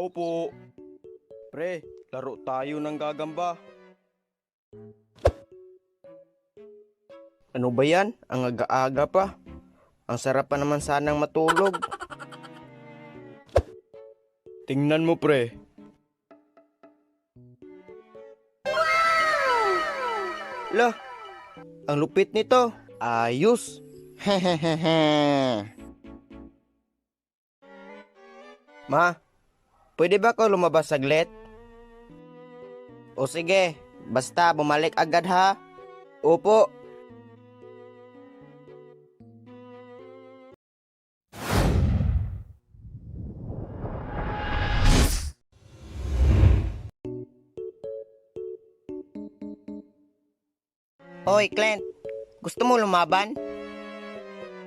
Tao po. Pre, laro tayo ng gagamba. Ano ba yan? Ang aga-aga pa. Ang sarap pa naman sanang matulog. Tingnan mo, pre. Lah, ang lupit nito. Ayos. Hehehehe. Ma, pwede ba ko lumabas saglit? O sige, basta bumalik agad ha. Opo. Hoy, Clint. Gusto mo lumaban?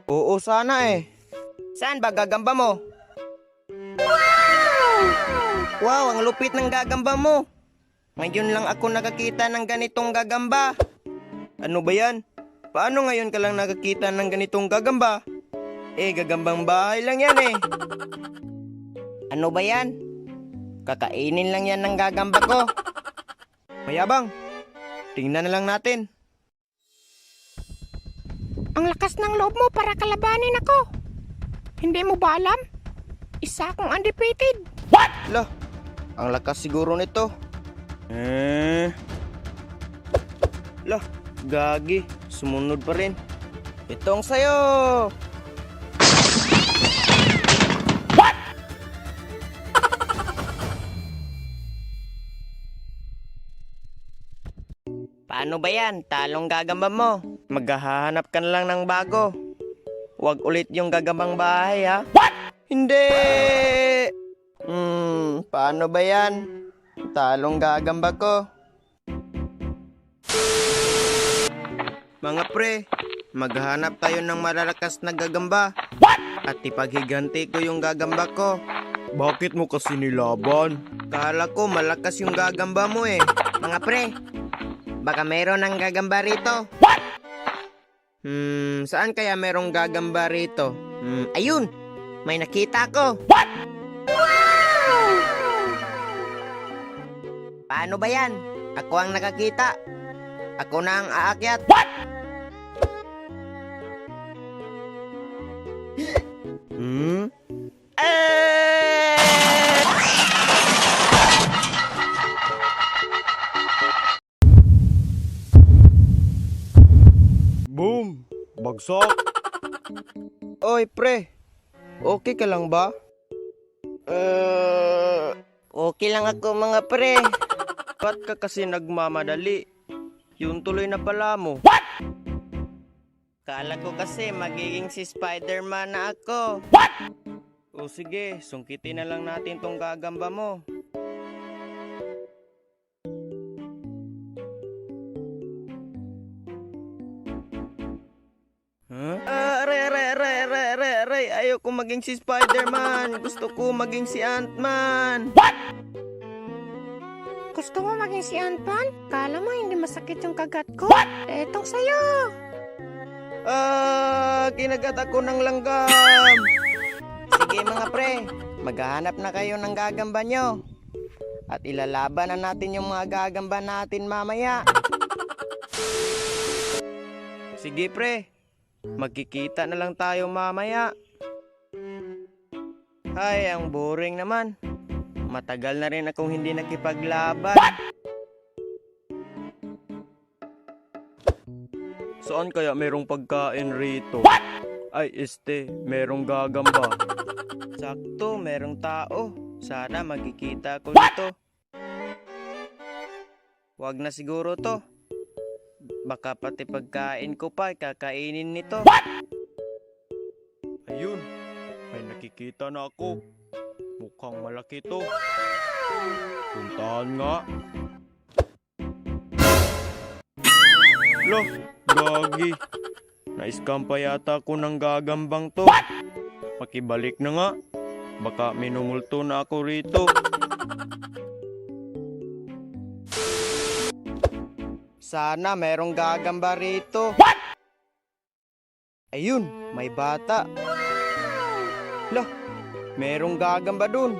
Oo, sana eh. Saan ba gagamba mo? Wow, ang lupit ng gagamba mo. Ngayon lang ako nakakita ng ganitong gagamba. Ano ba yan? Paano ngayon ka lang nakakita ng ganitong gagamba? Gagambang bahay lang yan eh. Ano ba yan? Kakainin lang yan ng gagamba ko. Mayabang, tingnan na lang natin. Ang lakas ng loob mo para kalabanin ako. Hindi mo ba alam? Isa akong undefeated. Lah, ang lakas siguro nito. Lah, gagi. Sumunod pa rin. Itong sayo. Paano ba yan? Talong gagamba mo. Maghahanap ka na lang ng bago. Huwag ulit yung gagambang bahay ha. Hindi! Paano ba yan? Talong gagamba ko. Mga pre, maghanap tayo ng malalakas na gagamba. At ipaghiganti ko yung gagamba ko. Bakit mo kasi nilaban? Kala ko malakas yung gagamba mo eh. Mga pre, baka meron ng gagamba rito. Saan kaya merong gagamba rito? Ayun! May nakita ko! Paano ba yan? Ako ang nakakita. Ako na ang aakyat. Boom! Bagsak! Oy, pre! Okay ka lang ba? Okay lang ako mga pre. Ba't ka kasi nagmamadali? Yung tuloy na pala mo. What? Kala ko kasi magiging si Spider-Man na ako. What? O sige, sungkitin na lang natin tong gagamba mo. Huh? Aray, ayoko maging si Spider-Man. Gusto ko maging si Ant-Man. What? Gusto mo maging si Ant-Man? Kala mo hindi masakit yung kagat ko? What? Etong sayo. Kinagat ako ng langgam. Sige mga pre, maghahanap na kayo ng gagamba nyo. At ilalaban na natin yung mga gagamba natin mamaya. Sige pre, magkikita na lang tayo mamaya. Ay, ang boring naman. Matagal na rin akong hindi nakipaglaban. Saan kaya merong pagkain rito? Ay, merong gagamba. Sakto, merong tao. Sana magkikita ko nito. Wag na siguro to. Baka pati pagkain ko pa, kakainin nito. Ayun, may nakikita na ako. Mukhang malaki to. Puntahan nga. Loh, gagi. Na-scam pa yata ako ng gagambang to. Pakibalik na nga. Baka minumulto na ako rito. Sana merong gagamba rito. Ayun, may bata. Loh, merong gagamba dun.